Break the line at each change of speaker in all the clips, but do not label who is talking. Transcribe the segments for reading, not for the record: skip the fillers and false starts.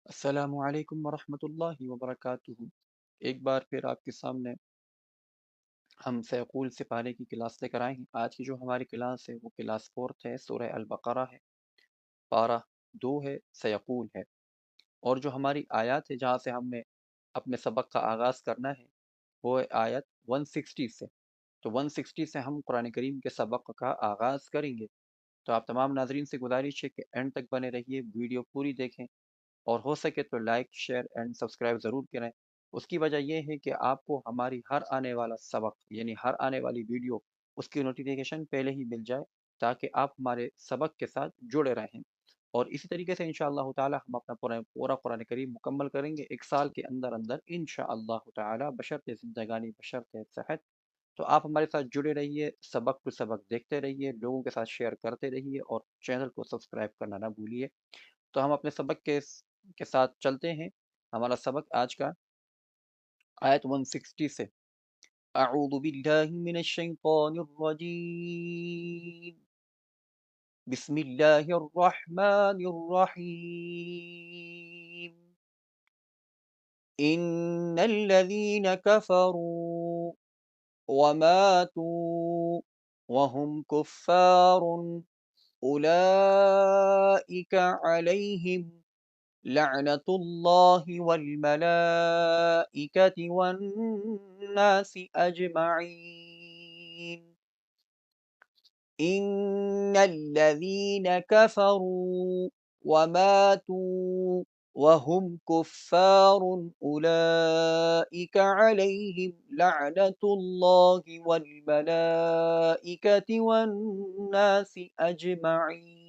السلام علیکم ورحمۃ اللہ وبرکاتہ۔ ایک بار پھر آپ کے سامنے ہم سیقول سے پارے کی کلاس لے کر آئے ہیں۔ آج کی جو ہماری کلاس ہے وہ کلاس 4 ہے، سورہ البقرہ ہے، پارہ 2 ہے، سیقول ہے۔ اور جو ہماری آیات ہے جہاں سے ہم نے اپنے سبق کا آغاز کرنا ہے وہ ہے آیت 160 سے۔ تو 160 سے ہم قرآن کریم کے سبق کا آغاز کریں گے۔ تو آپ تمام ناظرین سے گزارش ہے کہ اینڈ تک بنے رہیے، ویڈیو پوری دیکھیں، اور ہو سکے تو لائک شیئر اینڈ سبسکرائب ضرور کریں۔ اس کی وجہ یہ ہے کہ آپ کو ہماری ہر آنے والا سبق یعنی ہر آنے والی ویڈیو اس کی نوٹیفیکیشن پہلے ہی مل جائے، تاکہ آپ ہمارے سبق کے ساتھ جڑے رہیں۔ اور اسی طریقے سے انشاءاللہ تعالی ہم اپنا پورا قرآن کریم مکمل کریں گے ایک سال کے اندر اندر انشاءاللہ تعالی، بشرط زندگانی بشرط صحت۔ تو آپ ہمارے ساتھ جڑے رہیے، سبق تو سبق دیکھتے رہیے، لوگوں کے ساتھ شیئر کرتے رہیے، اور چینل کو سبسکرائب کرنا نہ بھولیے۔ تو ہم اپنے سبق کے ساتھ چلتے ہیں۔ ہمارا سبق آج کا آیت 160 سے۔ اعوذ باللہ من الشیطان الرجیم، بسم اللہ الرحمن الرحیم۔ ان الذین کفروا وماتوا وهم کفار اولئک علیہم لعنة الله والملائكة والناس أجمعين إن الذين كفروا وماتوا وهم كفار أولئك عليهم لعنة الله والملائكة والناس أجمعين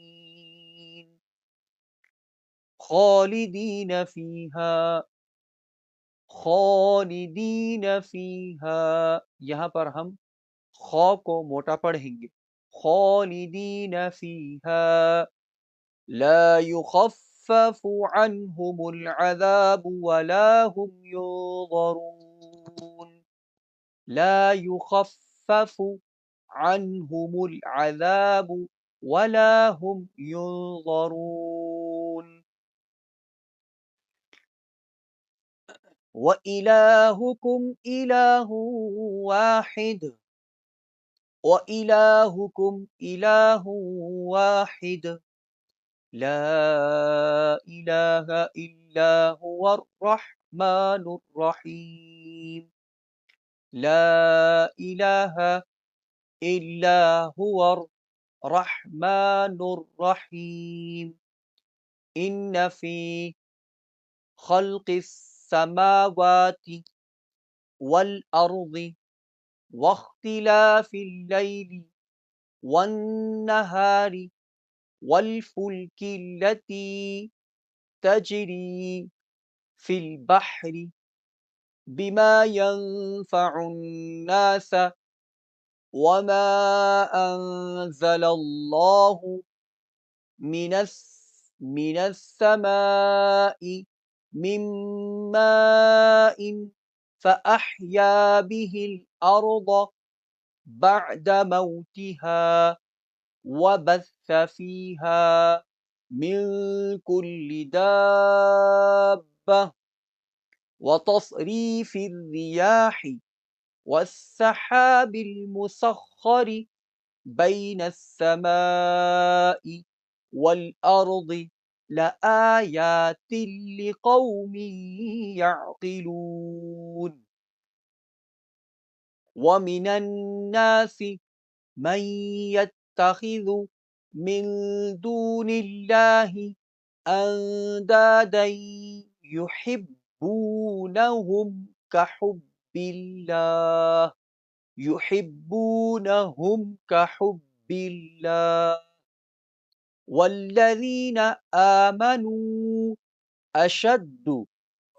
خالدین فیہا، یہاں پر ہم خا کو موٹا پڑھیں گے، خالدین فیہا لا یخفف عنہم العذاب ولا هم ینظرون، لا یخفف عنہم العذاب ولا هم ینظرون۔ وَإِلَٰهُكُمْ إِلَٰهٌ وَاحِدٌ وَإِلَٰهُكُمْ إِلَٰهٌ وَاحِدٌ لَا إِلَٰهَ إِلَّا هُوَ الرَّحْمَٰنُ الرَّحِيمُ لَا إِلَٰهَ إِلَّا هُوَ الرَّحْمَٰنُ الرَّحِيمُ إِنَّ فِي خَلْقِ السَّمَاوَاتِ وَالْأَرْضِ واختلاف الليل والنهار والفلك التي تجري في البحر بما ينفع الناس وما أنزل الله من السماء من ماء فأحيا به الأرض بعد موتها وبث فيها من كل دابة وتصريف الرياح والسحاب المسخر بين السماء والأرض لآيات لقوم يعقلون ومن الناس من يتخذ من دون الله أندادا يحبونهم كحب الله والذين آمنوا أشد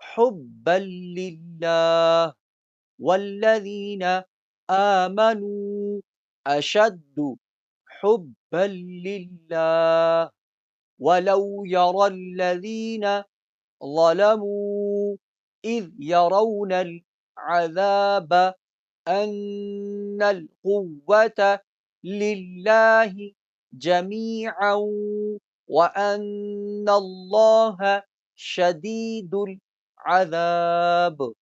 حبا لله والذين آمنوا أشد حبا لله ولو يرى الذين ظلموا إذ يرون العذاب أن القوة لله جميعا وأن الله شديد العذاب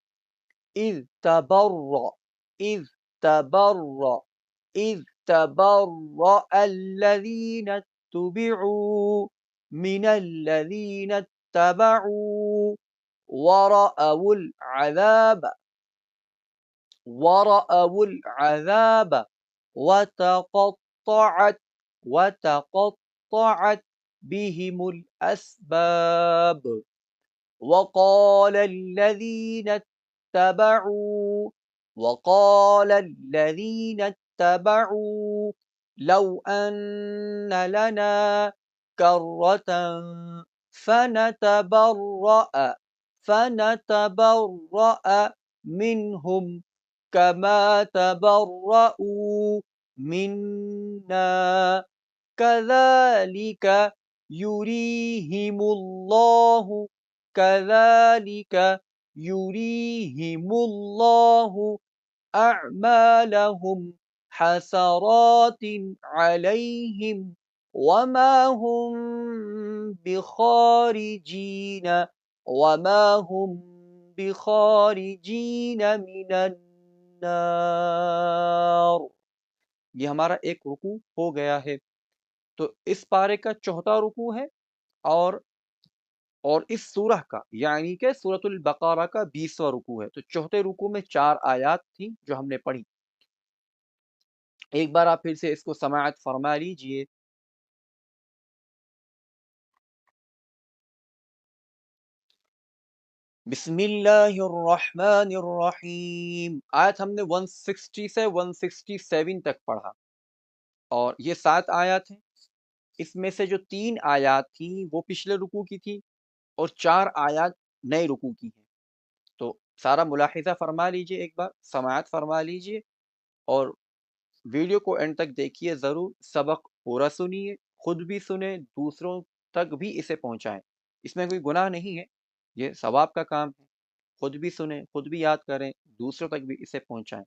إذ تبرأ إذ تبرأ الذين اتبعوا من الذين اتبعوا ورأوا العذاب ورأوا العذاب وتقطعت وتقطعت بهم الأسباب وقال الذين اتبعوا وقال الذين اتبعوا لو أن لنا كرة فنتبرأ فنتبرأ منهم كما تبرؤوا منا كذلك يريهم الله كذلك يريهم الله أعمالهم حسرات عليهم وما هم بخارجين وما هم بخارجين من النار. یہ ہمارا ایک رکوع ہو گیا ہے. تو اس پارے کا چوتھا رکوع ہے اور اس سورہ کا یعنی کہ سورۃ البقرہ کا 20واں رکوع ہے. تو چوتھے رکوع میں 4 آیات تھیں جو ہم نے پڑھی. ایک بار آپ پھر سے اس کو سماعت فرما لیجئے. بسم اللہ الرحمن الرحیم. آیت ہم نے 160 سے 167 تک پڑھا اور یہ 7 آیات ہیں. اس میں سے جو 3 آیات تھیں وہ پچھلے رکوع کی تھی اور 4 آیات نئے رکوع کی ہیں. تو سارا ملاحظہ فرما لیجئے, ایک بار سماعت فرما لیجئے اور ویڈیو کو اینڈ تک دیکھیے. ضرور سبق پورا سنیے, خود بھی سنیں, دوسروں تک بھی اسے پہنچائیں. اس میں کوئی گناہ نہیں ہے, یہ ثواب کا کام ہے. خود بھی سنیں, خود بھی یاد کریں, دوسروں تک بھی اسے پہنچائیں.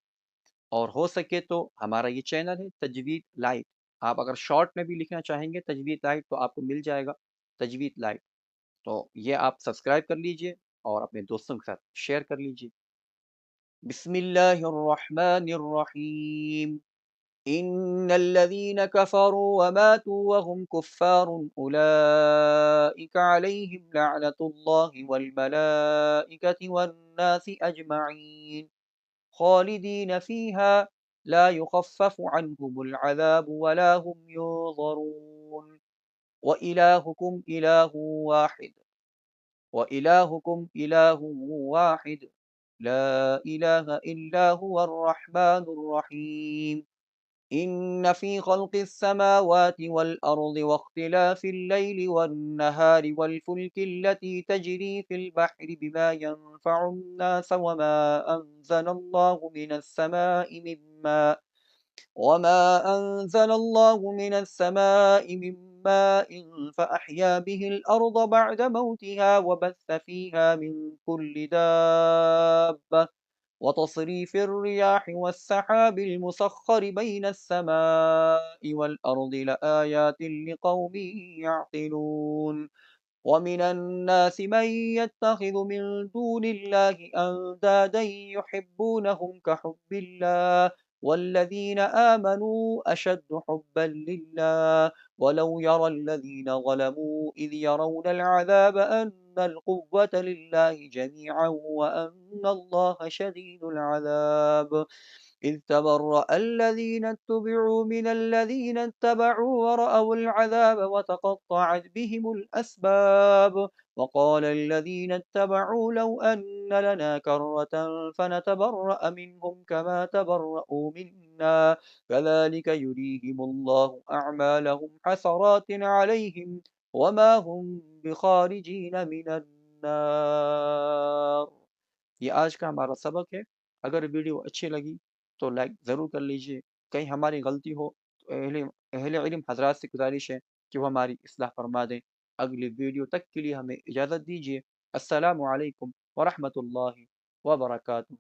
اور ہو سکے تو ہمارا یہ چینل ہے تجوید لائٹ. آپ اگر شارٹ میں بھی لکھنا چاہیں گے تجوید لائٹ تو آپ کو مل جائے گا تجوید لائٹ. تو یہ آپ سبسکرائب کر لیجئے اور اپنے دوستوں کے ساتھ شیئر کر لیجئے. بسم اللہ الرحمن الرحیم. ان الذين كفروا وماتوا وهم كفار اولئك عليهم لعنة الله والملائكة والناس اجمعين خالدين فيها لا يخفف عنهم العذاب ولا هم ينظرون وإلهكم إله واحد وإلهكم إله واحد لا إله إلا هو الرحمن الرحيم. إن في خلق السماوات والأرض واختلاف الليل والنهار والفلك التي تجري في البحر بما ينفع الناس وما أنزل الله من السماء من ماء فأحيا به الأرض بعد موتها وبث فيها من كل دابة وتصريف الرياح والسحاب المسخر بين السماء والأرض لآيات لقوم يعقلون. ومن الناس من يتخذ من دون الله أندادا يحبونهم كحب الله والذين آمنوا أشد حبا لله ولو يرى الذين ظلموا إذ يرون العذاب أن القوة لله جميعا وأن الله شديد العذاب. إذ تبرأ الذين اتبعوا من الذين اتبعوا ورأوا العذاب وتقطعت بهم الأسباب وقال الذين اتبعوا لو أن لنا كرة فنتبرأ منهم كما تبرؤوا منا كذلك يريهم الله أعمالهم حسرات عليهم وما هم بخارجين من النار. یہ آج کا ہمارا سبق ہے. اگر ویڈیو اچھی لگی تو لائک ضرور کر لیجئے. کہیں ہماری غلطی ہو تو اہل علم حضرات سے گزارش ہے کہ وہ ہماری اصلاح فرما دیں. اگلی ویڈیو تک کے لیے ہمیں اجازت دیجیے. السلام علیکم ورحمۃ اللہ وبرکاتہ.